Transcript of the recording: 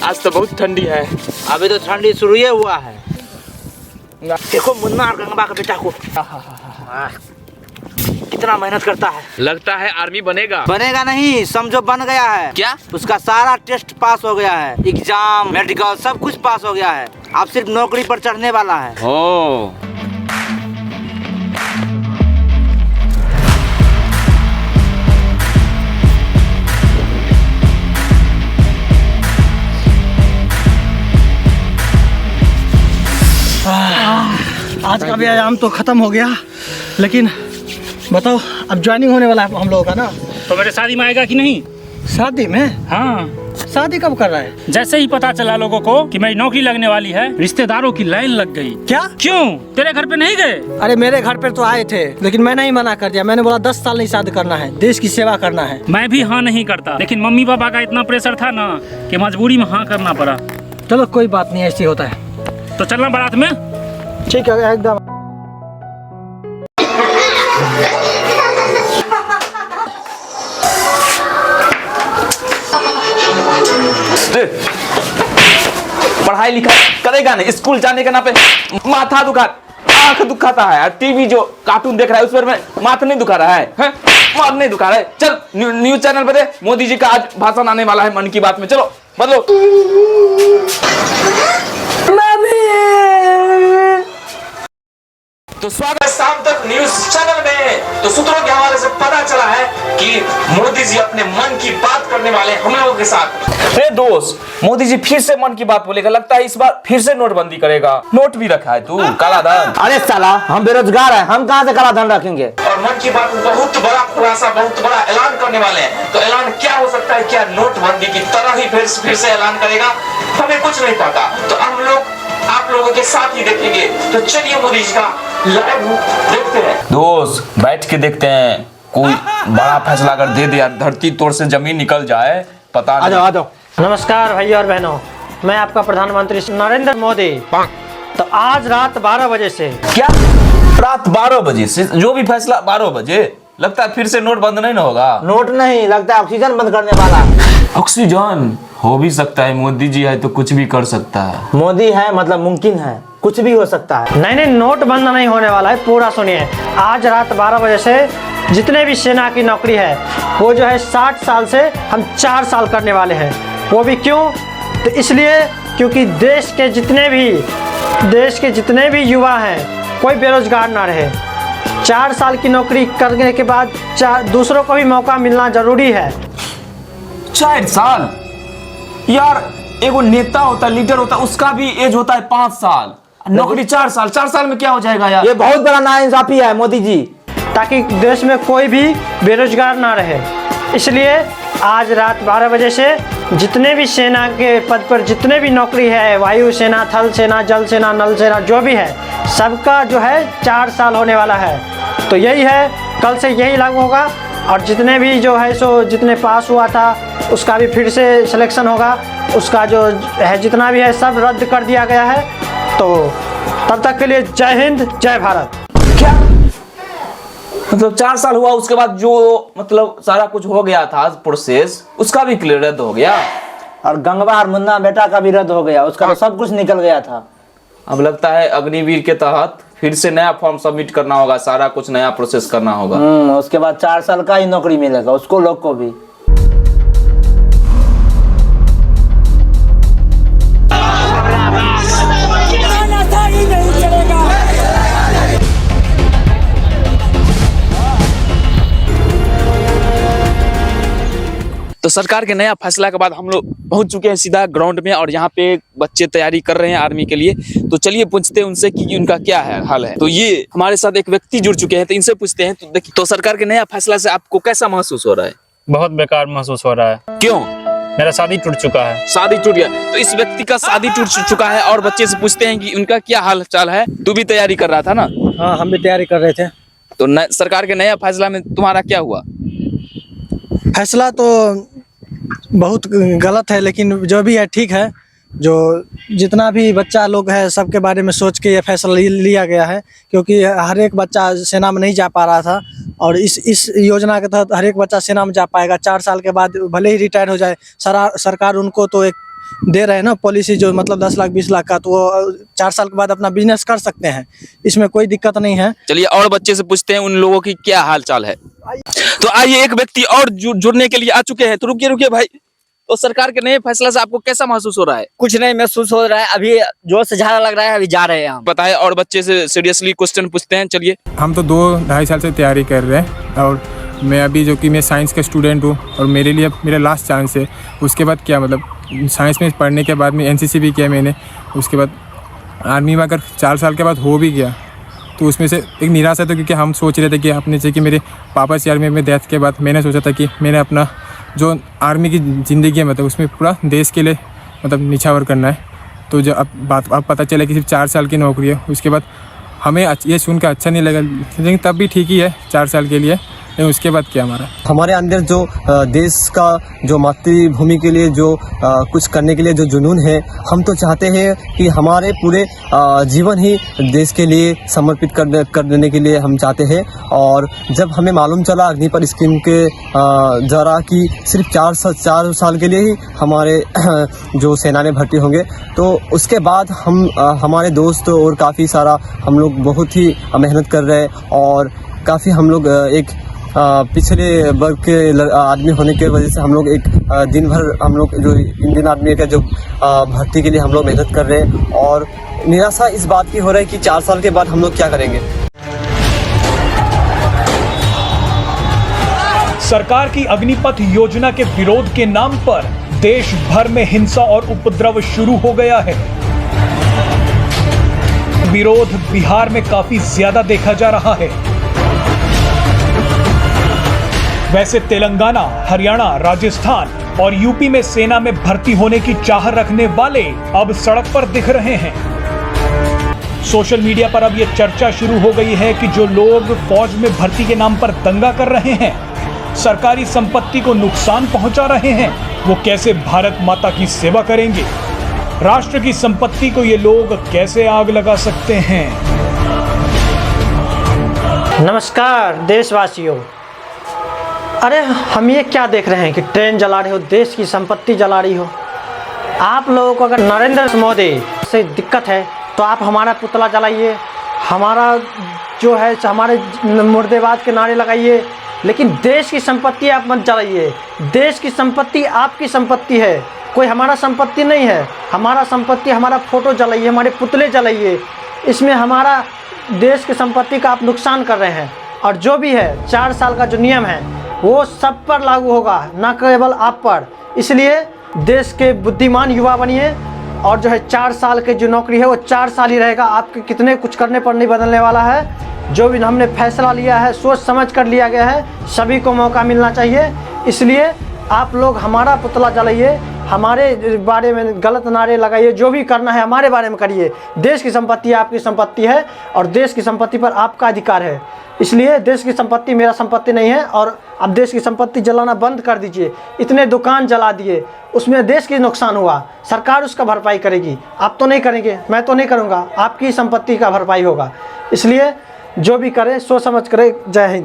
आज तो बहुत ठंडी है। अभी तो ठंडी शुरू ही हुआ है। देखो मुन्ना और गंगा का बेटा को कितना मेहनत करता है। लगता है आर्मी बनेगा। बनेगा नहीं, समझो बन गया है। क्या? उसका सारा टेस्ट पास हो गया है, एग्जाम मेडिकल सब कुछ पास हो गया है। अब सिर्फ नौकरी पर चढ़ने वाला है। ओ आज का व्यायाम तो खत्म हो गया, लेकिन बताओ अब ज्वाइनिंग होने वाला है हम लोगों का ना। तो मेरे शादी में आएगा कि नहीं? शादी में? हाँ, शादी कब कर रहा है? जैसे ही पता चला लोगों को कि मेरी नौकरी लगने वाली है, रिश्तेदारों की लाइन लग गई। क्या? क्यों, तेरे घर पे नहीं गए? अरे मेरे घर पर तो आए थे, लेकिन मैं नहीं मना कर दिया। मैंने बोला 10 साल नहीं शादी करना है, देश की सेवा करना है। मैं भी हाँ नहीं करता, लेकिन मम्मी पापा का इतना प्रेशर था ना कि मजबूरी में हाँ करना पड़ा। चलो कोई बात नहीं, ऐसे होता है। तो चलना बारात में। ठीक है एकदम। पढ़ाई लिखाई करेगा नहीं, स्कूल जाने के नाम पे माथा दुखा, आंख दुखाता है। टीवी जो कार्टून देख रहा है उस पर माथा नहीं दुखा रहा है, माथा नहीं दुखा रहा है। चल न्यूज चैनल पे दे, मोदी जी का आज भाषण आने वाला है मन की बात में। चलो बदलो। तो स्वागत है शाम तक न्यूज चैनल में। तो सूत्रों के हवाले से पता चला है कि मोदी जी अपने मन की बात करने वाले हम लोगों के साथ। अरे दोस्त, मोदी जी फिर से मन की बात बोलेगा। लगता है इस बार फिर से नोटबंदी करेगा। नोट भी रखा है तू, काला धन। अरे साला, हम बेरोजगार हैं, हम कहाँ से काला धन रखेंगे? और मन की बात में बहुत बड़ा खुलासा, बहुत बड़ा ऐलान करने वाले हैं। तो ऐलान क्या हो सकता है? क्या नोटबंदी की तरह ही फिर से ऐलान करेगा? हमें कुछ नहीं पता। तो हम लोग आप लोगों के साथ ही देखेंगे। तो चलिए मोदी जी का लाइव देखते हैं। दोस्त बैठ के देखते हैं, कोई बड़ा फैसला अगर दे दे, धरती तोड़ से जमीन निकल जाए, पता नहीं। आ जाओ। नमस्कार भाई और बहनों, मैं आपका प्रधानमंत्री नरेंद्र मोदी। तो आज रात 12 बजे से। क्या रात 12 बजे से? जो भी फैसला 12 बजे? लगता है फिर से नोट बंद नहीं ना होगा। नोट नहीं, लगता है ऑक्सीजन बंद करने वाला। ऑक्सीजन हो भी सकता है, मोदी जी है तो कुछ भी कर सकता है। मोदी है मतलब मुमकिन है, कुछ भी हो सकता है। नहीं, नोट बंद नहीं होने वाला है, पूरा सुनिए। आज रात 12 बजे से जितने भी सेना की नौकरी है वो जो है 60 साल से हम 4 साल करने वाले हैं। वो भी क्यों? तो इसलिए क्योंकि देश के जितने भी युवा हैं कोई बेरोजगार ना रहे। 4 साल की नौकरी करने के बाद दूसरों को भी मौका मिलना जरूरी है। 4 साल? यार एगो नेता होता है, लीडर होता है, उसका भी एज होता है 5 साल। नौकरी 4 साल? 4 साल में क्या हो जाएगा यार? ये बहुत बड़ा नाइंसाफी है मोदी जी। ताकि देश में कोई भी बेरोजगार ना रहे, इसलिए आज रात 12 बजे से जितने भी सेना के पद पर जितने भी नौकरी है, वायु सेना, थल सेना, जल सेना, नल सेना, जो भी है, सबका जो है 4 साल होने वाला है। तो यही है, कल से यही लागू होगा। और जितने भी जो है सो जितने पास हुआ था उसका भी फिर से सिलेक्शन होगा। उसका जो है जितना भी है सब रद्द कर दिया गया है। तो तब तक के लिए जय हिंद, जय भारत। क्या मतलब 4 साल हुआ, उसके बाद जो मतलब सारा कुछ हो गया था प्रोसेस, उसका भी क्लियर रद्द हो गया? और गंगवा और मुन्ना बेटा का भी रद्द हो गया, उसका तो सब कुछ निकल गया था। अब लगता है अग्निवीर के तहत फिर से नया फॉर्म सबमिट करना होगा, सारा कुछ नया प्रोसेस करना होगा। उसके बाद 4 साल का ही नौकरी मिलेगा उसको, लोग को भी। तो सरकार के नया फैसला के बाद हम लोग पहुंच चुके हैं सीधा ग्राउंड में, और यहाँ पे बच्चे तैयारी कर रहे हैं आर्मी के लिए। तो चलिए पूछते हैं उनसे कि उनका क्या है हाल है। तो ये हमारे साथ एक व्यक्ति जुड़ चुके हैं, तो इनसे पूछते हैं। तो देखिए, तो सरकार के नया फैसला से आपको कैसा महसूस हो रहा है? बहुत बेकार महसूस हो रहा है। क्यों? मेरा शादी टूट चुका है। शादी टूट गया? तो इस व्यक्ति का शादी टूट चुका है, और बच्चे से पूछते हैं कि उनका क्या हाल चाल है। तू भी तैयारी कर रहा था ना? हाँ, हम भी तैयारी कर रहे थे। तो सरकार के नया फैसला में तुम्हारा क्या हुआ? फैसला तो बहुत गलत है, लेकिन जो भी है ठीक है। जो जितना भी बच्चा लोग है सबके बारे में सोच के ये फैसला लिया गया है, क्योंकि हर एक बच्चा सेना में नहीं जा पा रहा था और इस योजना के तहत हर एक बच्चा सेना में जा पाएगा। 4 साल के बाद भले ही रिटायर हो जाए, सरकार उनको तो एक दे रहे हैं ना पॉलिसी, जो मतलब 10 लाख 20 लाख का, तो वो 4 साल के बाद अपना बिजनेस कर सकते हैं, इसमें कोई दिक्कत नहीं है। चलिए और बच्चे से पूछते हैं उन लोगों की क्या हाल चाल है। तो आइए एक व्यक्ति और जुड़ने के लिए आ चुके हैं। तो रुकिए भाई, तो सरकार के नए फैसला से आपको कैसा महसूस हो रहा है? कुछ नहीं महसूस हो रहा है, अभी जोर से झाड़ा लग रहा है, अभी जा रहे हैं हम। बताए और बच्चे से सीरियसली क्वेश्चन पूछते हैं। चलिए, हम तो 2-2.5 साल से तैयारी कर रहे हैं और मैं अभी जो कि मैं साइंस का स्टूडेंट हूँ और मेरे लिए मेरा लास्ट चांस है। उसके बाद क्या मतलब साइंस में पढ़ने के बाद में एनसीसी भी किया मैंने, उसके बाद आर्मी में अगर 4 साल के बाद हो भी गया तो उसमें से एक निराशा था, क्योंकि हम सोच रहे थे कि अपने से कि मेरे पापा से आर्मी में डेथ के बाद मैंने सोचा था कि मैंने अपना जो आर्मी की ज़िंदगी है मतलब उसमें पूरा देश के लिए मतलब निछावर करना है। तो जो अब पता चला कि सिर्फ 4 साल की नौकरी है, उसके बाद हमें ये सुनकर अच्छा नहीं लगा, लेकिन तब भी ठीक ही है 4 साल के लिए। लेकिन उसके बाद क्या हमारे अंदर जो देश का जो मातृभूमि के लिए जो कुछ करने के लिए जो जुनून है, हम तो चाहते हैं कि हमारे पूरे जीवन ही देश के लिए समर्पित कर देने के लिए हम चाहते हैं। और जब हमें मालूम चला अग्निपथ स्कीम के द्वारा कि सिर्फ 4 साल के लिए ही हमारे जो सेना में भर्ती होंगे, तो उसके बाद हम हमारे दोस्त और काफ़ी सारा हम लोग बहुत ही मेहनत कर रहे हैं और काफ़ी हम लोग एक पिछले वर्ग के आदमी होने की वजह से हम लोग एक दिन भर हम लोग जो इंडियन आर्मी का जो भर्ती के लिए हम लोग मेहनत कर रहे हैं। और निराशा इस बात की हो रहा है कि 4 साल के बाद हम लोग क्या करेंगे। सरकार की अग्निपथ योजना के विरोध के नाम पर देश भर में हिंसा और उपद्रव शुरू हो गया है। विरोध बिहार में काफी ज्यादा देखा जा रहा है। वैसे तेलंगाना, हरियाणा, राजस्थान और यूपी में सेना में भर्ती होने की चाह रखने वाले अब सड़क पर दिख रहे हैं। सोशल मीडिया पर अब यह चर्चा शुरू हो गई है कि जो लोग फौज में भर्ती के नाम पर दंगा कर रहे हैं, सरकारी संपत्ति को नुकसान पहुंचा रहे हैं, वो कैसे भारत माता की सेवा करेंगे? राष्ट्र की संपत्ति को ये लोग कैसे आग लगा सकते हैं? नमस्कार देशवासियों। अरे हम ये क्या देख रहे हैं कि ट्रेन जला रही हो, देश की संपत्ति जला रही हो। आप लोगों को अगर नरेंद्र मोदी से दिक्कत है तो आप हमारा पुतला जलाइए, हमारा जो है हमारे मुर्देबाद के नारे लगाइए, लेकिन देश की संपत्ति आप मत जलाइए। देश की संपत्ति आपकी संपत्ति है, कोई हमारा संपत्ति नहीं है। हमारा संपत्ति, हमारा फोटो जलाइए, हमारे पुतले जलाइए, इसमें हमारा देश की संपत्ति का आप नुकसान कर रहे हैं। और जो भी है 4 साल का जो नियम है वो सब पर लागू होगा, ना केवल आप पर। इसलिए देश के बुद्धिमान युवा बनिए और जो है 4 साल की जो नौकरी है वो 4 साल ही रहेगा। आपके कितने कुछ करने पर नहीं बदलने वाला है। जो भी हमने फैसला लिया है सोच समझ कर लिया गया है, सभी को मौका मिलना चाहिए। इसलिए आप लोग हमारा पुतला जलाइए, हमारे बारे में गलत नारे लगाइए, जो भी करना है हमारे बारे में करिए। देश की संपत्ति आपकी संपत्ति है और देश की संपत्ति पर आपका अधिकार है। इसलिए देश की संपत्ति मेरा संपत्ति नहीं है और अब देश की संपत्ति जलाना बंद कर दीजिए। इतने दुकान जला दिए, उसमें देश की नुकसान हुआ, सरकार उसका भरपाई करेगी। आप तो नहीं करेंगे, मैं तो नहीं करूँगा, आपकी संपत्ति का भरपाई होगा। इसलिए जो भी करें सोच समझ करें। जय हिंद।